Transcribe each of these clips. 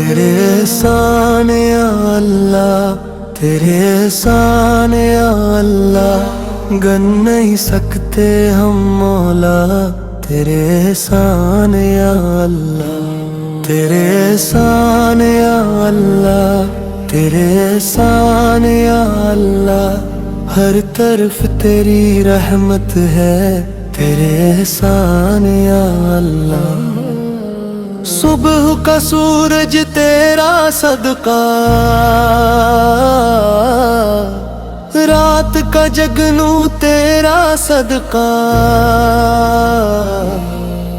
तेरे एहसान या अल्लाह, तेरे एहसान या अल्लाह, गन नहीं सकते हम मौला। तेरे एहसान या अल्लाह, तेरे एहसान या अल्लाह, तेरे एहसान या अल्लाह, हर तरफ तेरी रहमत है। तेरे एहसान या अल्लाह, सुबह का सूरज तेरा सदका, रात का जगनू तेरा सदका,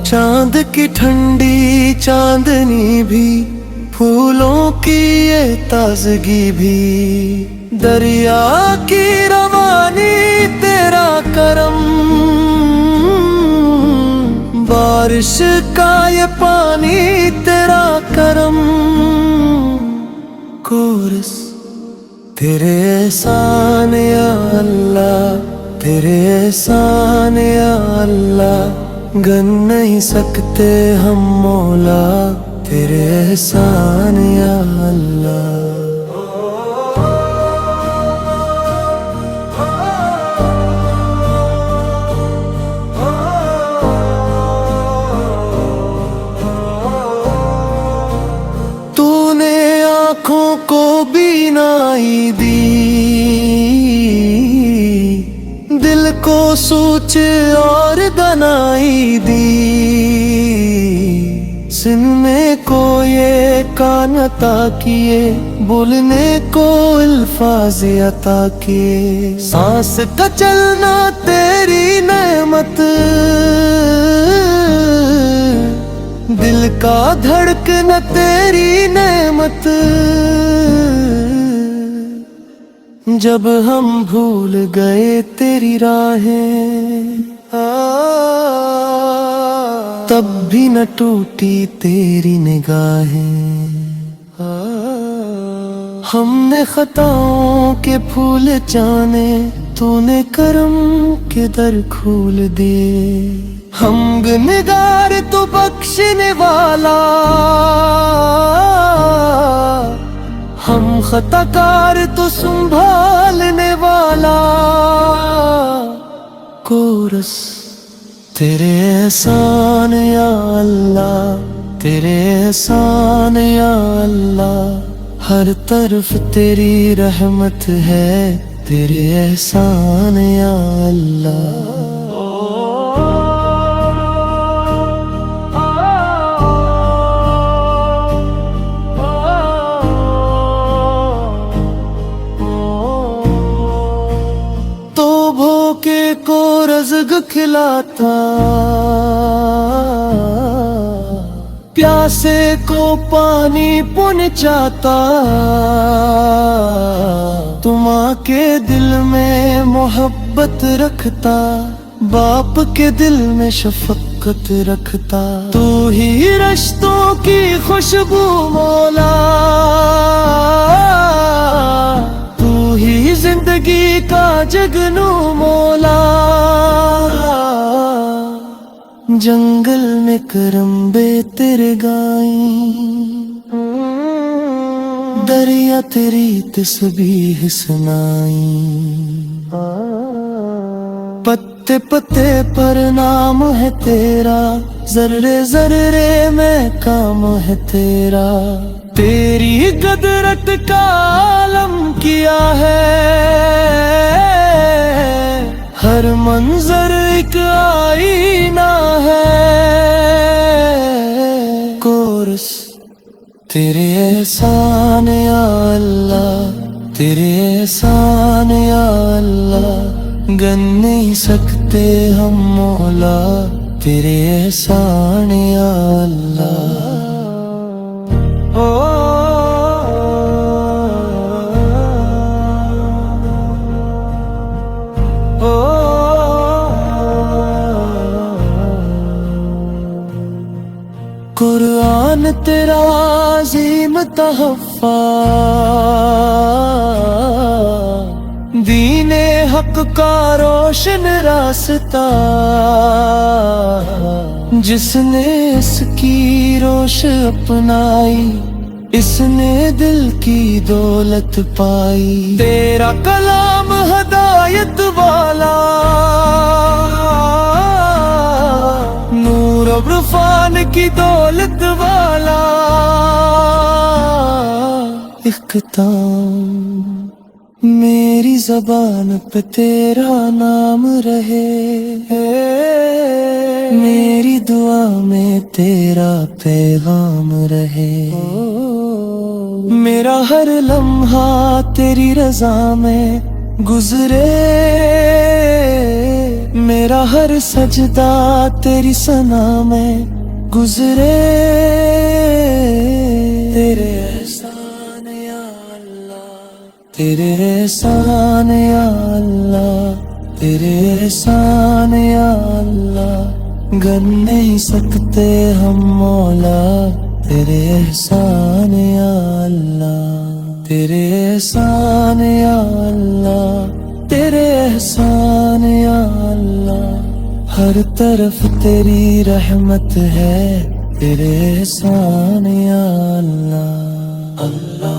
चांद की ठंडी चांदनी भी, फूलों की ये ताजगी भी, दरिया की रवानी तेरा करम, बारिश का ये पानी तेरा करम। कोरस तेरे एहसान या अल्लाह, तेरे एहसान या अल्लाह, गन नहीं सकते हम मौला। तेरे एहसान या अल्लाह, तूने आँखों को बीनाई दी, दिल को सूझ और दनाई दी, सुनने को ये कान अता किए, बोलने को अल्फाज अता किए, सांस का चलना तेरी नेमत, दिल का धड़कना तेरी नेमत। जब हम भूल गए तेरी राहें, तब भी न टूटी तेरी निगाहें। हमने खताओं के फूल जाने, तूने करम के दर खोल दिए। हम गुनहगार तू बख्शने वाला, हम खताकार तो संभालने वाला। कोरस तेरे एहसान या अल्लाह, तेरे एहसान या अल्लाह, हर तरफ तेरी रहमत है। तेरे एहसान या अल्लाह, तो भूखे को रज़्क़ खिलाता, प्यासे को पानी पहुंचाता। तुम माँ के दिल में मोहब्बत रखता, बाप के दिल में शफकत रखता। तू ही रिश्तों की खुशबू मौला, तू ही जिंदगी का जगनू मौला। जंगल में करम्बे तेरे गाई, दरिया तेरी तस्बीह सुनाई। पत्ते पत्ते पर नाम है तेरा, जर्रे जर्रे में काम है तेरा। तेरी कदरत का आलम किया है, हर मंजर एक आईना है। कोरस तेरे एहसान या अल्लाह, तेरे एहसान या अल्लाह, गन नहीं सकते हम मौला। तेरे एहसान या अल्लाह। कुरान तेरा अज़ीम तहफ़्फ़ा, दीने हक का रोशन रास्ता। जिसने इसकी रोश अपनाई, اس نے دل کی دولت پائی، تیرا کلام ہدایت والا، نور و عرفان کی دولت والا، اختتام میری زبان پہ تیرا نام رہے، میری دعا میں تیرا پیغام رہے، میرا ہر لمحہ تیری رضا میں گزرے، میرا ہر سجدہ تیری ثنا میں گزرے، تیرے احسان یا اللہ، تیرے احسان یا اللہ، تیرے احسان یا اللہ، گن نہیں سکتے ہم مولا، تیرے احسان یا اللہ، تیرے احسان یا اللہ، تیرے احسان یا اللہ، ہر طرف تیری رحمت ہے، تیرے احسان یا اللہ، اللہ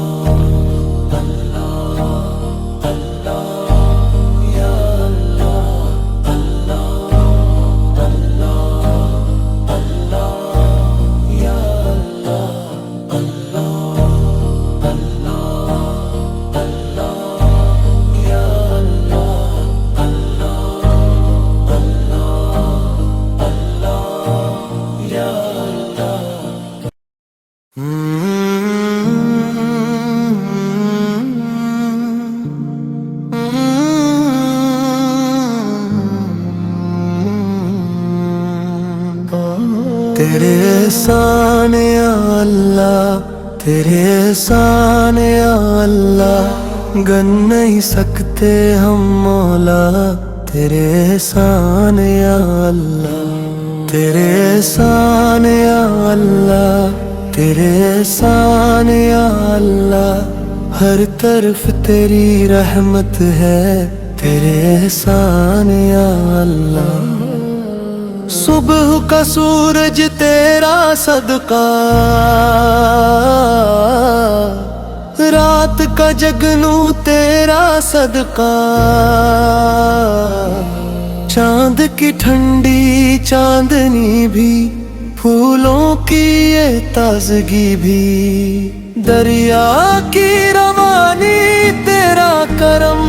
تیرے احسان یا اللہ، تیرے احسان یا اللہ، گن نہیں سکتے ہم مولا، تیرے احسان یا اللہ، تیرے احسان یا اللہ، تیرے احسان یا اللہ، ہر طرف تیری رحمت ہے، تیرے احسان یا اللہ، صبح کا سورج تیرا صدقہ، رات کا جگنو تیرا صدقہ، چاند کی ٹھنڈی چاندنی بھی، پھولوں کی یہ تازگی بھی، دریا کی روانی تیرا کرم،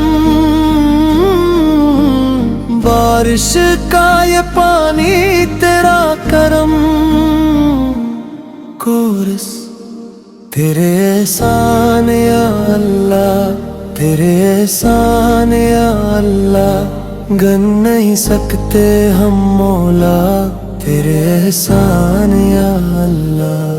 بارش کا یہ پانی تیرا کرم، کورس تیرے احسان یا اللہ، تیرے احسان یا اللہ، گن نہیں سکتے ہم مولا، تیرے احسان یا اللہ،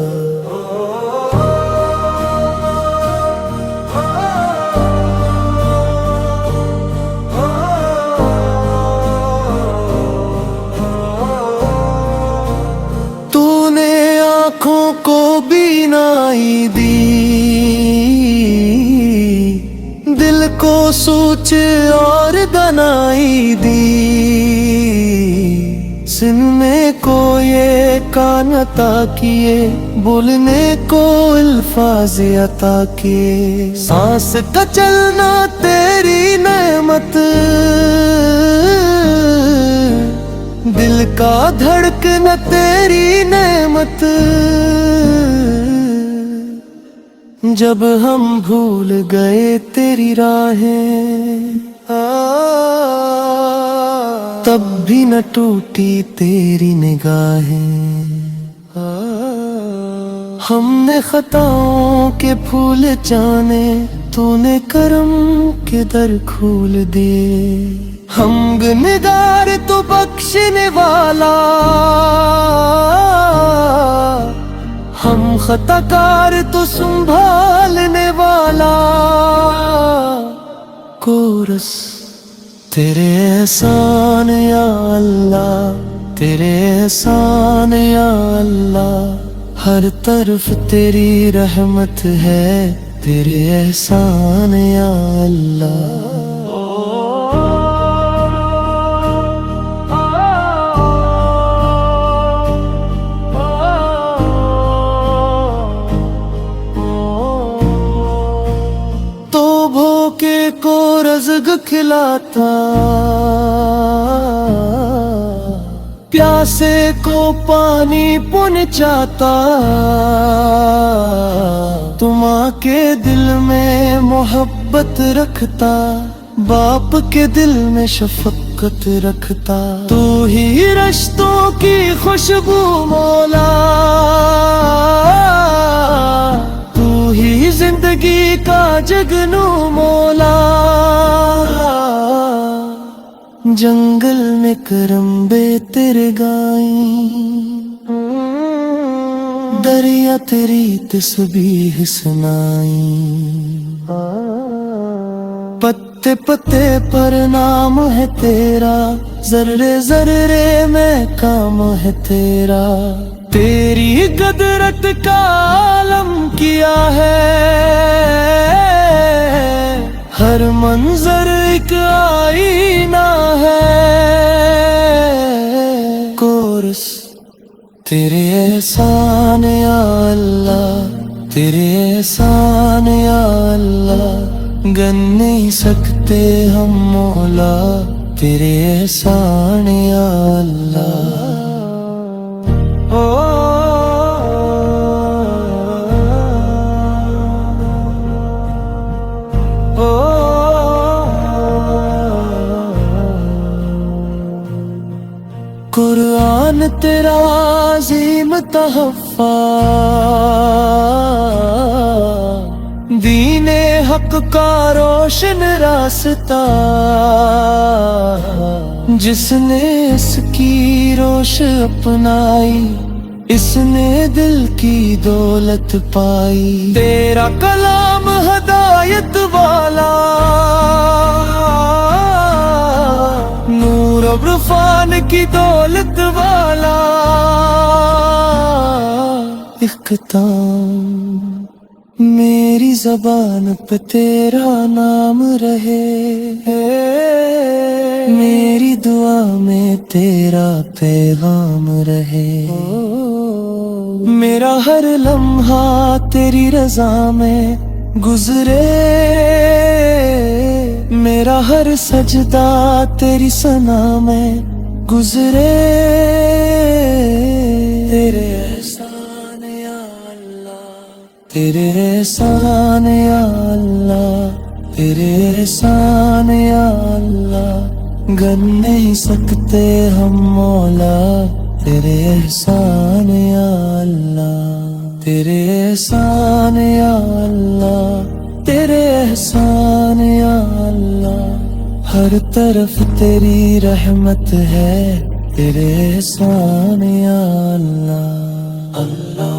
آنکھوں کو بینائی دی، دل کو سوچ اور دنائی دی، سننے کو یہ کان عطا کیے، بولنے کو الفاظ عطا کیے، سانس کا چلنا تیری نعمت، دل کا دھڑکنا تیری نعمت، جب ہم بھول گئے تیری راہیں، تب بھی نہ ٹوٹی تیری نگاہیں، ہم نے خطاؤں کے پھول جانے، تو نے کرم کے در کھول دیے، ہم گنہگار تو بخشنے والا، ہم خطا کار تو سنبھالنے والا، کورس تیرے احسان یا اللہ، تیرے احسان یا اللہ، ہر طرف تیری رحمت ہے، تیرے احسان یا اللہ، भूखे को रज़्क़ खिलाता, प्यासे को पानी पहुंचाता। तुम आके दिल में मोहब्बत रखता, बाप के दिल में शफकत रखता। तू ही रिश्तों की खुशबू मौला, तू ही जिंदगी का जगनू मौला। जंगल में करम्बे तेरे गाई, दरिया तेरी तस्बीह सुनाई। पत्ते पत्ते पर नाम है तेरा, जर्रे जर्रे में काम है तेरा। तेरी कदरत का आलम किया है, हर मंजर एक आईना है। कोरस तेरे एहसान या अल्लाह, तेरे एहसान या अल्लाह। गन नहीं सकते हम मौला, तेरे एहसान या अल्लाह। कुरान तेरा अज़ीम तहफ़्फ़ा, दीने हक का रोशन रास्ता। जिसने इसकी रोश अपनाई, इसने दिल की दौलत पाई। तेरा कलाम हदायत वाला, नूर इरफान की दौलत वाला। इख्तिताम मेरी ज़बान पे तेरा नाम रहे, मेरी दुआ में तेरा पैगाम रहे। मेरा हर लम्हा तेरी रज़ा में गुजरे, मेरा हर सजदा तेरी सना में गुजरे। तेरे एहसान या अल्लाह, तेरे एहसान या अल्लाह, तेरे एहसान या अल्लाह। गन नहीं सकते हम मौला, तेरे एहसान या अल्लाह, तेरे एहसान या अल्लाह, तेरे एहसान या अल्लाह। हर तरफ तेरी रहमत है, तेरे एहसान या अल्लाह। अल्लाह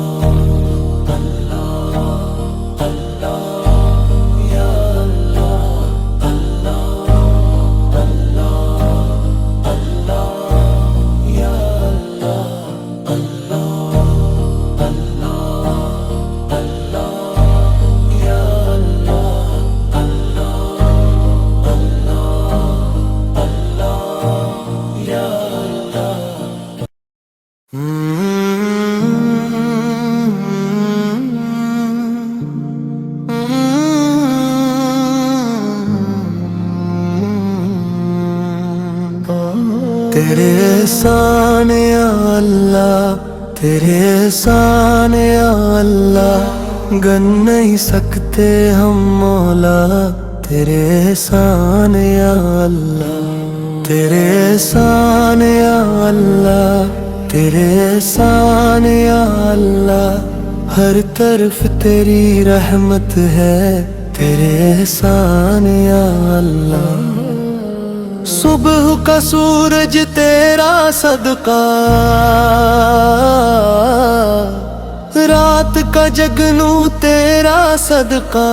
तेरे एहसान या अल्लाह, तेरे एहसान या अल्लाह। गन नहीं सकते हम मौला, तेरे एहसान या अल्लाह, तेरे एहसान या अल्लाह, तेरे एहसान या अल्लाह। हर तरफ तेरी रहमत है, तेरे एहसान या अल्लाह। सुबह का सूरज तेरा सदका, रात का जगनू तेरा सदका।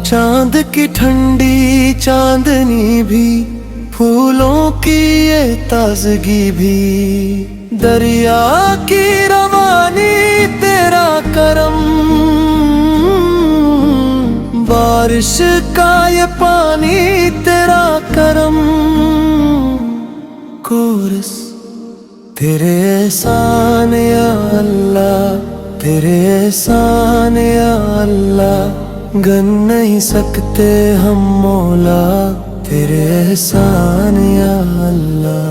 चांद की ठंडी चांदनी भी, फूलों की ये ताजगी भी। दरिया की रवानी तेरा करम, बारिश का ये पानी तेरा करम। कोरस तेरे एहसान या अल्लाह, तेरे एहसान या अल्लाह। गन नहीं सकते हम मौला तेरे एहसान या अल्लाह।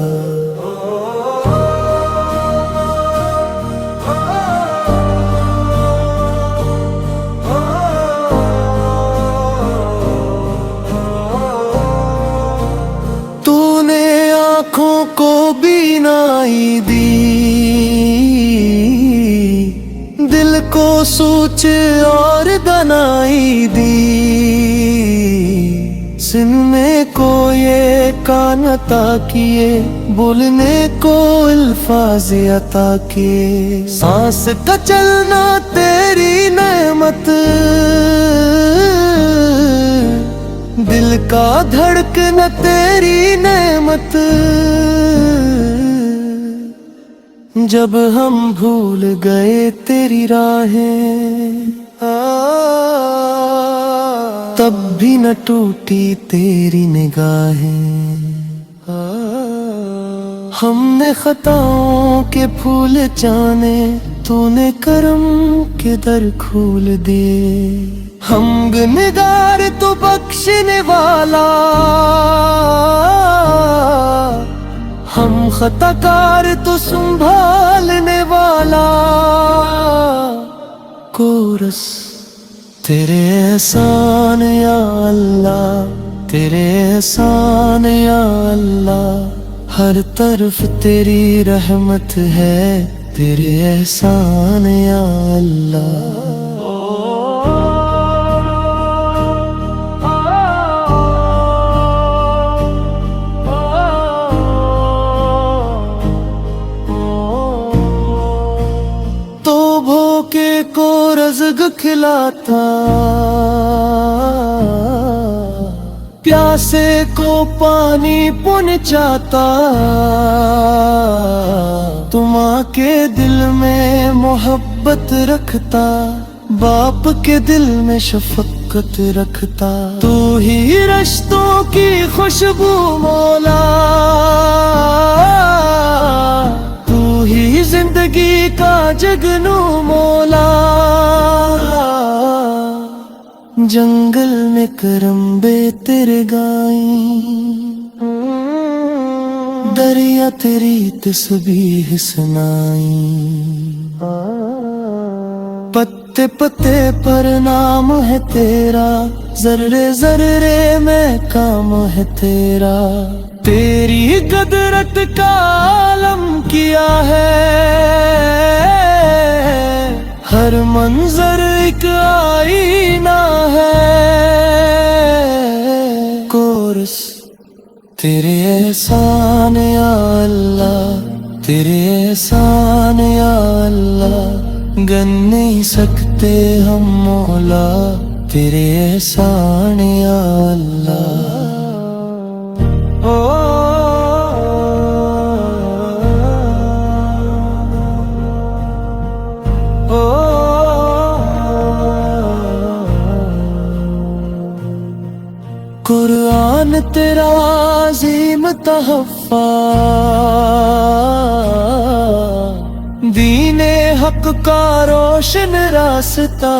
तूने आँखों को बीनाई दी, दिल को सोच और दनाई दी, सुनने को ये कान अता किए, बोलने को अल्फाज अता किए। सांस का चलना तेरी नेमत, दिल का धड़कना तेरी नेमत। जब हम भूल गए तेरी राहें, तब भी न टूटी तेरी निगाहें। हमने खताओं के फूल जाने, तूने करम के दर खोल दिए। हम गुनहगार तो बख्शने वाला, हम खताकार तो संभालने वाला। कोरस तेरे एहसान या अल्लाह, तेरे एहसान या अल्लाह। हर तरफ तेरी रहमत है, तेरे एहसान या अल्लाह। भूखे को रज़्क़ खिलाता, प्यासे को पानी पहुंचाता। तुम आके दिल में मोहब्बत रखता, बाप के दिल में शफकत रखता। तू ही रिश्तों की खुशबू मौला, ही जिंदगी का जगनू मौला। जंगल में करम्बे तेरे गाई, दरिया तेरी तस्बीह सुनाई। पत्ते पत्ते पर नाम है तेरा, जर्रे जर्रे में काम है तेरा। तेरी कदरत का आलम किया है, हर मंजर एक आईना है। कोरस तेरे एहसान या अल्लाह, तेरे एहसान या अल्लाह। गन नहीं सकते हम मौला तेरे एहसान या अल्लाह। कुरान तेरा अज़ीम तहफ़्फ़ा, दीने हक का रोशन रास्ता।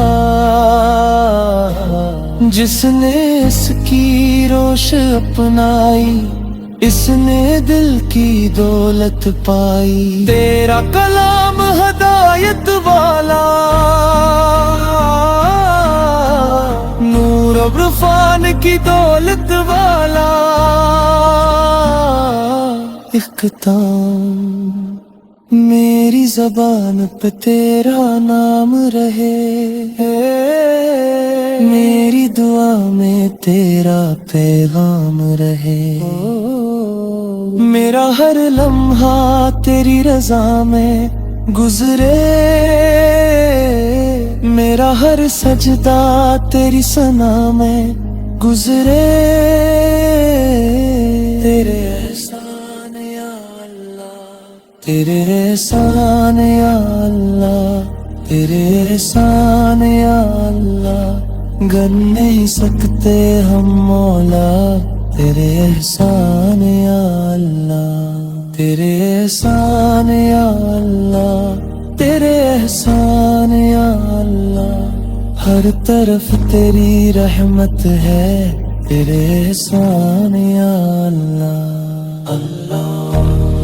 जिसने इसकी रोश अपनाई, इसने दिल की दौलत पाई। तेरा कलाम हदायत वाला, नूर इरफान की दौलत वाला। इख्तिताम मेरी ज़बान पे तेरा नाम रहे, मेरी दुआ में तेरा पैगाम रहे। मेरा हर लम्हा तेरी रज़ा में गुजरे, मेरा हर सजदा तेरी सना में गुजरे। तेरे एहसान या अल्लाह, तेरे एहसान या अल्लाह, तेरे एहसान या अल्लाह। गर नहीं सकते हम मौला तेरे एहसान या अल्लाह, तेरे एहसान या अल्लाह, तेरे एहसान या अल्लाह। ہر طرف تیری رحمت ہے، تیرے احسان یا اللہ۔ اللہ